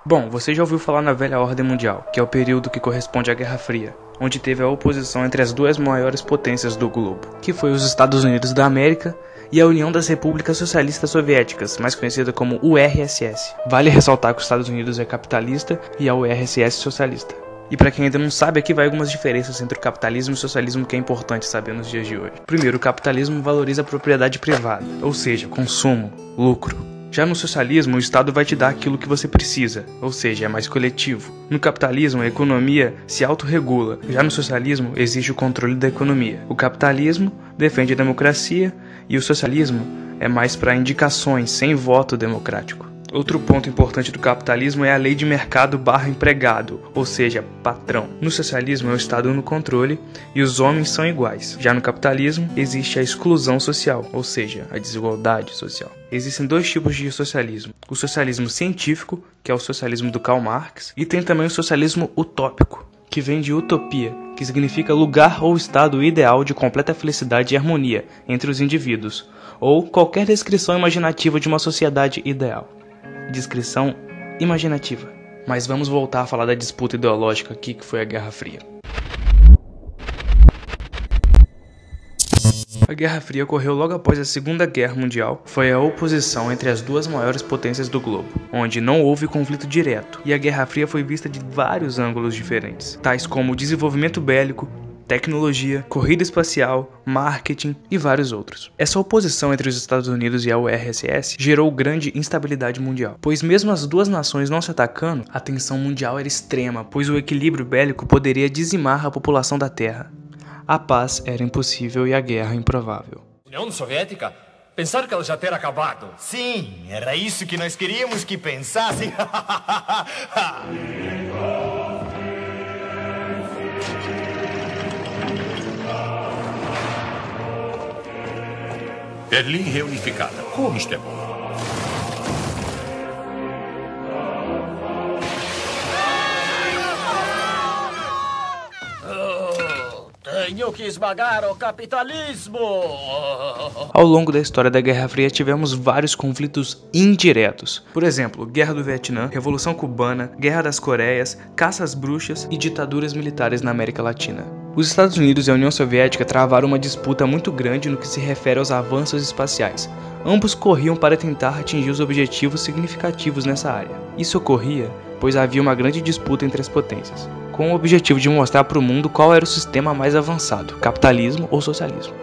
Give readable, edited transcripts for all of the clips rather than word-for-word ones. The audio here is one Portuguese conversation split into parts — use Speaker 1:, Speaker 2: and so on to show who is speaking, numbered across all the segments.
Speaker 1: Bom, você já ouviu falar na Velha Ordem Mundial, que é o período que corresponde à Guerra Fria, onde teve a oposição entre as duas maiores potências do globo, que foi os Estados Unidos da América e a União das Repúblicas Socialistas Soviéticas, mais conhecida como URSS. Vale ressaltar que os Estados Unidos é capitalista e a URSS socialista. E para quem ainda não sabe, aqui vai algumas diferenças entre o capitalismo e o socialismo que é importante saber nos dias de hoje. Primeiro, o capitalismo valoriza a propriedade privada, ou seja, consumo, lucro. Já no socialismo, o Estado vai te dar aquilo que você precisa, ou seja, é mais coletivo. No capitalismo, a economia se autorregula. Já no socialismo, existe o controle da economia. O capitalismo defende a democracia e o socialismo é mais para indicações, sem voto democrático. Outro ponto importante do capitalismo é a lei de mercado / empregado, ou seja, patrão. No socialismo é o Estado no controle e os homens são iguais. Já no capitalismo existe a exclusão social, ou seja, a desigualdade social. Existem dois tipos de socialismo. O socialismo científico, que é o socialismo do Karl Marx, e tem também o socialismo utópico, que vem de utopia, que significa lugar ou estado ideal de completa felicidade e harmonia entre os indivíduos, ou qualquer descrição imaginativa de uma sociedade ideal. Descrição imaginativa. Mas vamos voltar a falar da disputa ideológica aqui, que foi a Guerra Fria. A Guerra Fria ocorreu logo após a Segunda Guerra Mundial. Foi a oposição entre as duas maiores potências do globo, onde não houve conflito direto, e a Guerra Fria foi vista de vários ângulos diferentes, tais como o desenvolvimento bélico, tecnologia, corrida espacial, marketing e vários outros. Essa oposição entre os Estados Unidos e a URSS gerou grande instabilidade mundial, pois mesmo as duas nações não se atacando, a tensão mundial era extrema, pois o equilíbrio bélico poderia dizimar a população da Terra. A paz era impossível e a guerra improvável.
Speaker 2: União Soviética? Pensar que ela já ter acabado.
Speaker 3: Sim, era isso que nós queríamos que pensasse.
Speaker 4: Berlim reunificada. Como isto é bom.
Speaker 2: Tenho que esmagar o capitalismo!
Speaker 1: Ao longo da história da Guerra Fria tivemos vários conflitos indiretos. Por exemplo, Guerra do Vietnã, Revolução Cubana, Guerra das Coreias, caças bruxas e ditaduras militares na América Latina. Os Estados Unidos e a União Soviética travaram uma disputa muito grande no que se refere aos avanços espaciais. Ambos corriam para tentar atingir os objetivos significativos nessa área. Isso ocorria pois havia uma grande disputa entre as potências, com o objetivo de mostrar para o mundo qual era o sistema mais avançado, capitalismo ou socialismo.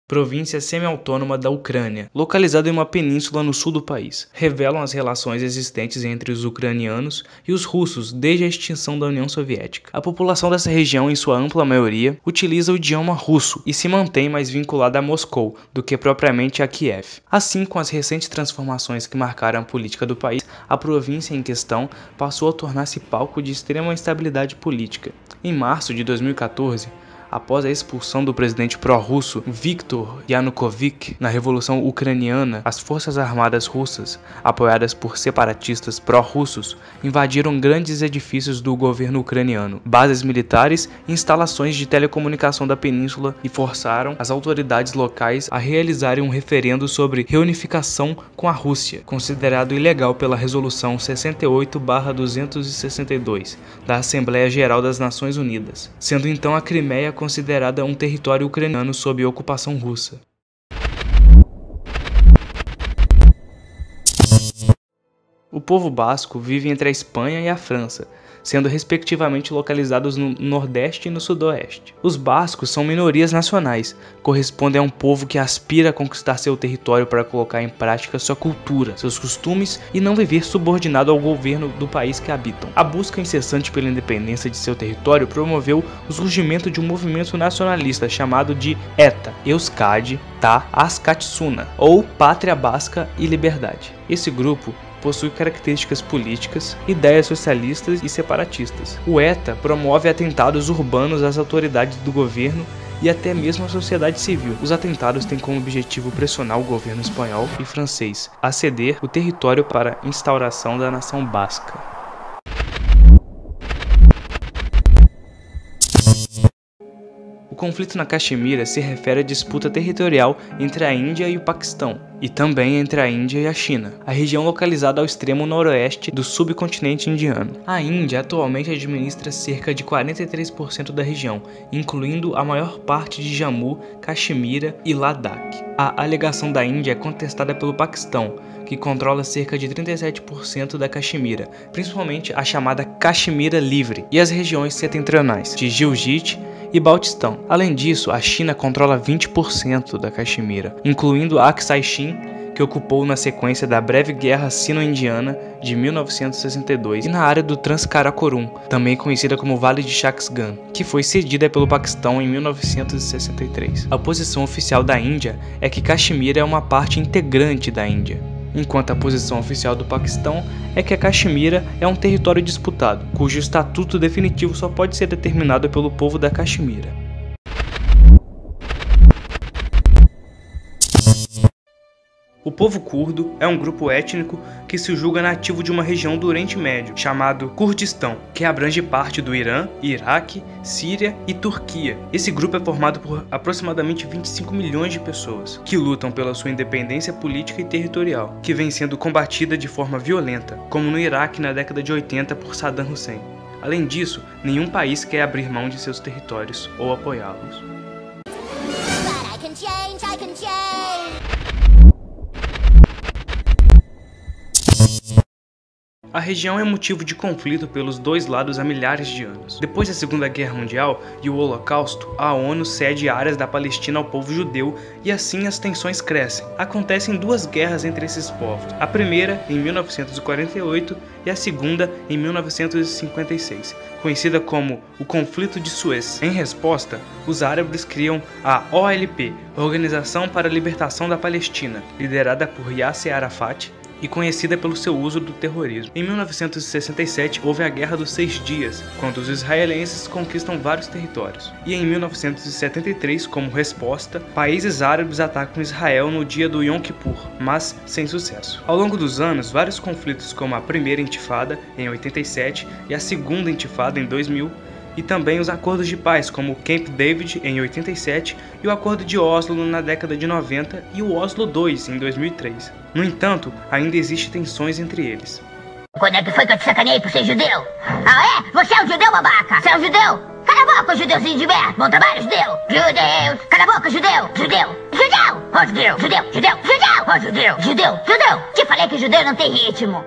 Speaker 1: Província semi-autônoma da Ucrânia, localizada em uma península no sul do país, revelam as relações existentes entre os ucranianos e os russos desde a extinção da União Soviética. A população dessa região, em sua ampla maioria, utiliza o idioma russo e se mantém mais vinculada a Moscou do que propriamente a Kiev. Assim, com as recentes transformações que marcaram a política do país, a província em questão passou a tornar-se palco de extrema instabilidade política. Em março de 2014, após a expulsão do presidente pró-russo Viktor Yanukovych na Revolução Ucraniana, as forças armadas russas, apoiadas por separatistas pró-russos, invadiram grandes edifícios do governo ucraniano, bases militares e instalações de telecomunicação da península e forçaram as autoridades locais a realizarem um referendo sobre reunificação com a Rússia, considerado ilegal pela Resolução 68/262 da Assembleia Geral das Nações Unidas, sendo então a Crimeia considerada um território ucraniano sob ocupação russa. O povo basco vive entre a Espanha e a França, sendo respectivamente localizados no Nordeste e no Sudoeste. Os bascos são minorias nacionais, correspondem a um povo que aspira a conquistar seu território para colocar em prática sua cultura, seus costumes e não viver subordinado ao governo do país que habitam. A busca incessante pela independência de seu território promoveu o surgimento de um movimento nacionalista chamado de ETA, Euskadi Ta Askatsuna, ou Pátria Basca e Liberdade. Esse grupo possui características políticas, ideias socialistas e separatistas. O ETA promove atentados urbanos às autoridades do governo e até mesmo à sociedade civil. Os atentados têm como objetivo pressionar o governo espanhol e francês a ceder o território para a instauração da nação basca. conflito na Caxemira se refere à disputa territorial entre a Índia e o Paquistão, e também entre a Índia e a China, a região localizada ao extremo noroeste do subcontinente indiano. A Índia atualmente administra cerca de 43% da região, incluindo a maior parte de Jammu, Caxemira e Ladakh. A alegação da Índia é contestada pelo Paquistão, que controla cerca de 37% da Caxemira, principalmente a chamada Caxemira Livre e as regiões setentrionais de Gilgit e Baltistão. Além disso, a China controla 20% da Caxemira, incluindo Aksai Chin, que ocupou na sequência da breve Guerra Sino-Indiana de 1962, e na área do Transkarakorum, também conhecida como Vale de Shaksgan, que foi cedida pelo Paquistão em 1963. A posição oficial da Índia é que Caxemira é uma parte integrante da Índia, enquanto a posição oficial do Paquistão é que a Caxemira é um território disputado, cujo estatuto definitivo só pode ser determinado pelo povo da Caxemira. O povo curdo é um grupo étnico que se julga nativo de uma região do Oriente Médio, chamado Kurdistão, que abrange parte do Irã, Iraque, Síria e Turquia. Esse grupo é formado por aproximadamente 25 milhões de pessoas, que lutam pela sua independência política e territorial, que vem sendo combatida de forma violenta, como no Iraque na década de 80 por Saddam Hussein. Além disso, nenhum país quer abrir mão de seus territórios ou apoiá-los. A região é motivo de conflito pelos dois lados há milhares de anos. Depois da Segunda Guerra Mundial e o Holocausto, a ONU cede áreas da Palestina ao povo judeu e assim as tensões crescem. Acontecem duas guerras entre esses povos, a primeira em 1948 e a segunda em 1956, conhecida como o Conflito de Suez. Em resposta, os árabes criam a OLP, Organização para a Libertação da Palestina, liderada por Yasser Arafat, e conhecida pelo seu uso do terrorismo. Em 1967, houve a Guerra dos 6 Dias, quando os israelenses conquistam vários territórios. E em 1973, como resposta, países árabes atacam Israel no dia do Yom Kippur, mas sem sucesso. Ao longo dos anos, vários conflitos como a Primeira Intifada, em 87, e a Segunda Intifada, em 2000, e também os acordos de paz, como o Camp David, em 87, e o Acordo de Oslo na década de 90 e o Oslo II, em 2003. No entanto, ainda existem tensões entre eles.
Speaker 5: Quando é que foi que eu te sacanei por ser judeu? Ah, é? Você é um judeu, babaca? Você é um judeu? Cala a boca, judeuzinho de merda! Bom trabalho, judeu! Judeus! Cala a boca, judeu! Judeu! Judeu! Ó, judeu! Judeu! Judeu! Judeu! Ó, judeu! Judeu! Judeu! Te falei que judeu não tem ritmo!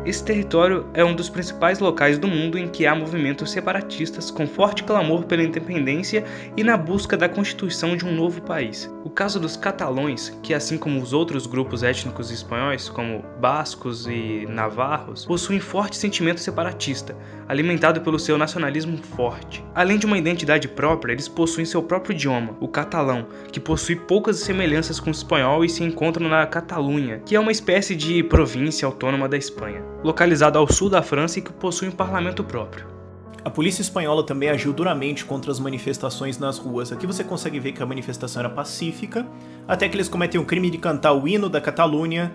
Speaker 1: Esse território é um dos principais locais do mundo em que há movimentos separatistas com forte clamor pela independência e na busca da constituição de um novo país. O caso dos catalões, que assim como os outros grupos étnicos espanhóis, como bascos e navarros, possuem forte sentimento separatista, alimentado pelo seu nacionalismo forte. Além de uma identidade própria, eles possuem seu próprio idioma, o catalão, que possui poucas semelhanças com o espanhol e se encontram na Catalunha, que é uma espécie de província autônoma da Espanha, localizada ao sul da França e que possui um parlamento próprio.
Speaker 6: A polícia espanhola também agiu duramente contra as manifestações nas ruas. Aqui você consegue ver que a manifestação era pacífica, até que eles cometem o crime de cantar o hino da Catalunha.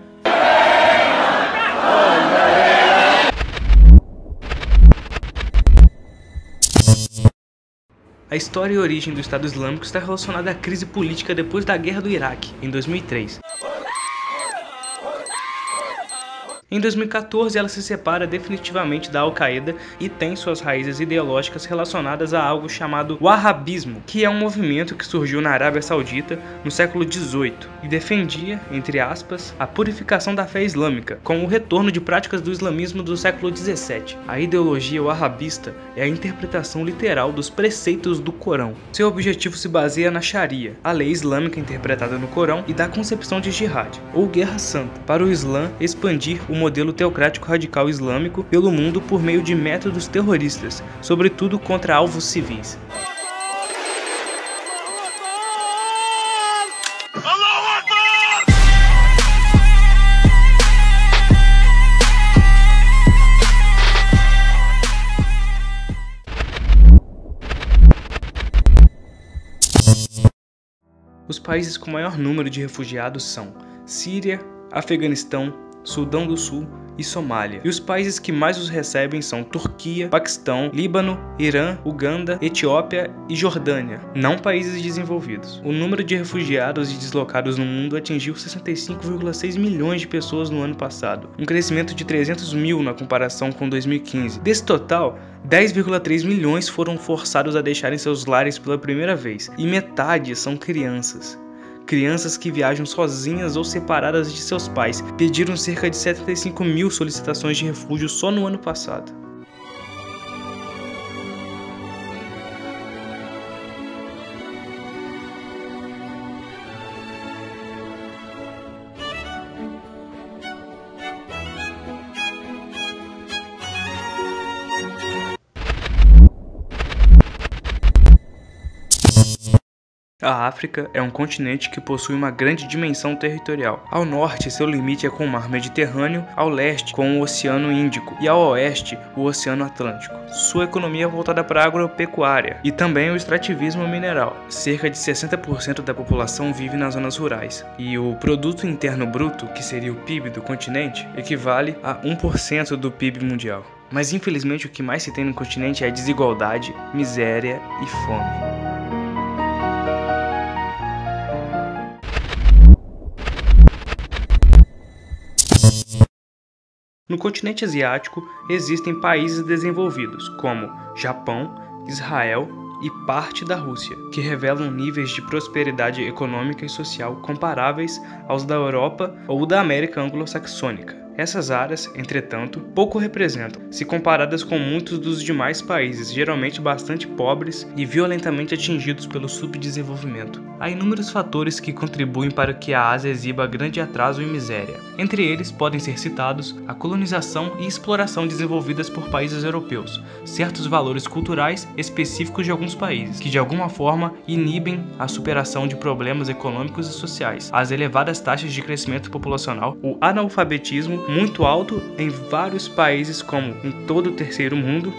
Speaker 1: A história e origem do Estado Islâmico está relacionada à crise política depois da Guerra do Iraque, em 2003. Em 2014, ela se separa definitivamente da Al-Qaeda e tem suas raízes ideológicas relacionadas a algo chamado Wahhabismo, que é um movimento que surgiu na Arábia Saudita no século XVIII e defendia, entre aspas, a purificação da fé islâmica, com o retorno de práticas do islamismo do século XVII. A ideologia wahhabista é a interpretação literal dos preceitos do Corão. Seu objetivo se baseia na Sharia, a lei islâmica interpretada no Corão, e da concepção de jihad, ou guerra santa, para o Islã expandir o modelo teocrático radical islâmico pelo mundo por meio de métodos terroristas, sobretudo contra alvos civis. Os países com maior número de refugiados são Síria, Afeganistão, Sudão do Sul e Somália. E os países que mais os recebem são Turquia, Paquistão, Líbano, Irã, Uganda, Etiópia e Jordânia, não países desenvolvidos. O número de refugiados e deslocados no mundo atingiu 65,6 milhões de pessoas no ano passado, um crescimento de 300 mil na comparação com 2015. Desse total, 10,3 milhões foram forçados a deixarem seus lares pela primeira vez, e metade são crianças. Crianças que viajam sozinhas ou separadas de seus pais pediram cerca de 75 mil solicitações de refúgio só no ano passado. A África é um continente que possui uma grande dimensão territorial. Ao norte, seu limite é com o Mar Mediterrâneo, ao leste, com o Oceano Índico e ao oeste, o Oceano Atlântico. Sua economia é voltada para a agropecuária e também o extrativismo mineral. Cerca de 60% da população vive nas zonas rurais. E o Produto Interno Bruto, que seria o PIB do continente, equivale a 1% do PIB mundial. Mas infelizmente o que mais se tem no continente é desigualdade, miséria e fome. No continente asiático, existem países desenvolvidos, como Japão, Israel e parte da Rússia, que revelam níveis de prosperidade econômica e social comparáveis aos da Europa ou da América anglo-saxônica. Essas áreas, entretanto, pouco representam, se comparadas com muitos dos demais países, geralmente bastante pobres e violentamente atingidos pelo subdesenvolvimento. Há inúmeros fatores que contribuem para que a Ásia exiba grande atraso e miséria. Entre eles podem ser citados a colonização e exploração desenvolvidas por países europeus, certos valores culturais específicos de alguns países, que de alguma forma inibem a superação de problemas econômicos e sociais, as elevadas taxas de crescimento populacional, o analfabetismo muito alto em vários países, como em todo o terceiro mundo.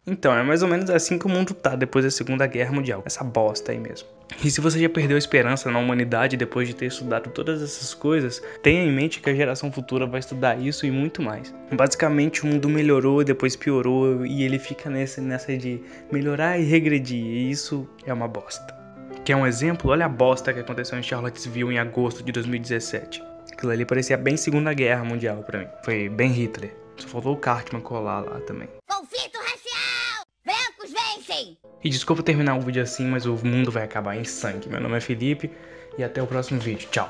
Speaker 1: Então, é mais ou menos assim que o mundo tá depois da Segunda Guerra Mundial. Essa bosta aí mesmo. E se você já perdeu a esperança na humanidade depois de ter estudado todas essas coisas, tenha em mente que a geração futura vai estudar isso e muito mais. Basicamente, o mundo melhorou, depois piorou, e ele fica nessa de melhorar e regredir, e isso é uma bosta. Quer um exemplo? Olha a bosta que aconteceu em Charlottesville em agosto de 2017. Aquilo ali parecia bem Segunda Guerra Mundial pra mim. Foi bem Hitler. Só faltou o Cartman colar lá também.
Speaker 5: Conflito racial! Brancos vencem!
Speaker 1: E desculpa terminar o vídeo assim, mas o mundo vai acabar em sangue. Meu nome é Felipe e até o próximo vídeo. Tchau.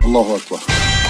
Speaker 7: Allahu Akbar.